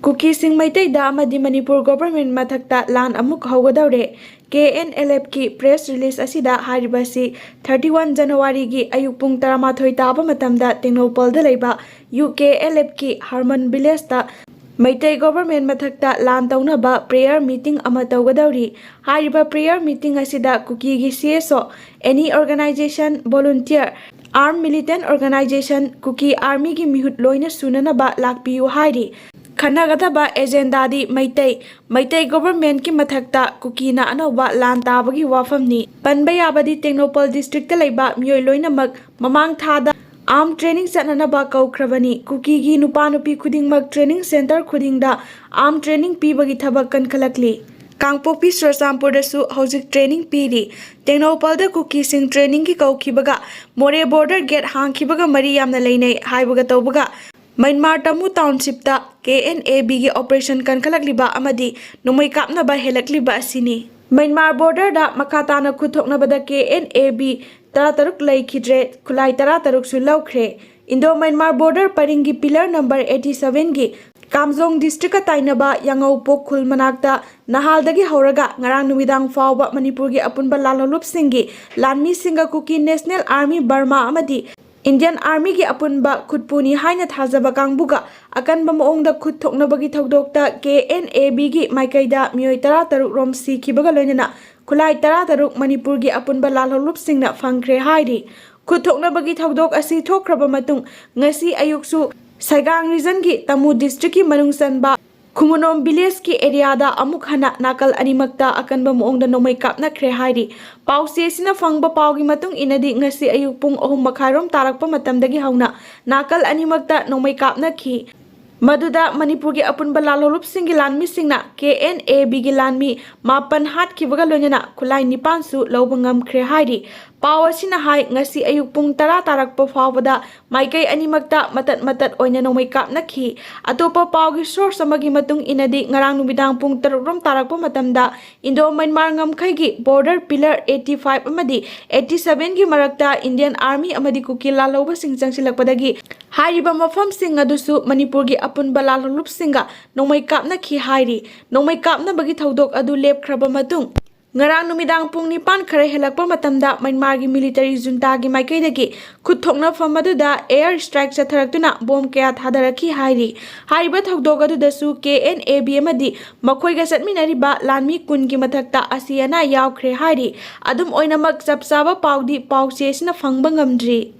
Kuki Sing Maitayda amadi Manipur government mathakta lan amuk haugadawre. KNLF ki press release asida haribasi 31 January gi ayuk pung 13 taba matamda Tengnopalda leiba UKLF ki Harmon Village ta Maitai government mathakta lan taunaba prayer meeting ama tawgadawri. Hariba prayer meeting asida Kuki gi CSO any organization volunteer armed militant organization Kuki army gi mihut loina sunanaba lakpiyu hari. Khanagada agenda di Maitai government ki mathakta Kuki na anoba lan tabagi wafamni panbayabadi Tengnopal district laiba miyoi loinamak mamang thada arm training chananaba kaukrabani Kuki gi nupa nupi khudingmak training center khudingda arm training pibagi thabak kankhalakli Kangpokpi Srasampur dasu hojik training piri Tengnopal da Kuki sing training ki kaukibaga More border gate hangkibaga mari yamna leinai haibaga tawbaga Myanmar Tamu Township ta KNAB gi operation kankhalakliba amadi numai kapnaba helakliba asini Myanmar border da makatana khuthoknabada KNAB tarataruk Leikhidre khulai tarataruk su laukhre Indo Myanmar border paringi pillar number 87 gi Kamjong district tainaba yangau pokhul manakta nahaldagi hauraga ngarang numidang fawba Manipur gi apunba lalolup singi lanmi singa Kuki National Army Burma amadi Indian Army gi apunba khutpuni haina thajaba kangbuga Akanba maongda khut thoknabagi thodokta KNAB gi maikaida miyoi 13 rom sikhibaga loinana khulai 13 Manipur gi apunba lalholup singna fangkhre hairi khut thoknabagi thodok asi thokraba matung ngasi ayuksu Saigang region gi Tamu district ki manungsanba Khumunom village ki area da amuk hana nakal animakta Akanba maongda nomai kapna khre hairi pause sina fangba pawgi matung inadi ngasi ayuk pung 3 makhairom tarakpa matamdagi hauna nakal animakta nomai kapna khi Maduda Manipur gi apunba lalholup singi lanmi singna KNAB gi lanmi mapan hat khibaga loinana khulai nipan su lobangam khre hairi Pawasina hai ngasi ayuk pung 10 tarakpa fawbada maikai animakta matat oina nomai kapna khi atopa pawgi source amagi matung inadi ngarang numidang pung 3 rom tarakpa matamda Indo Myanmar ngamkhai gi border pillar 85 amadi 87 gi marakta Indian Army amadi Kuki laloba sing changsilakpadagi hariba mafam sing adusu Manipur gi apunba lalholup singa nomai kapna khi hairi nomai kapna bagi thodok adu lepkhraba matung Ngarang numidang pung nipan khare helakpa matamda Myanmar gi military junta gi maikaidagi khuthokna famaduda air strike chatharaktuna bom kya thadarakhi hairi hariba thodok adudasu KNAB amadi makhoiga chatminariba lanmi kun gi mathakta asiana yaukre hairi adum oinamak chapsaba pawdi pawche sina fangba ngamdri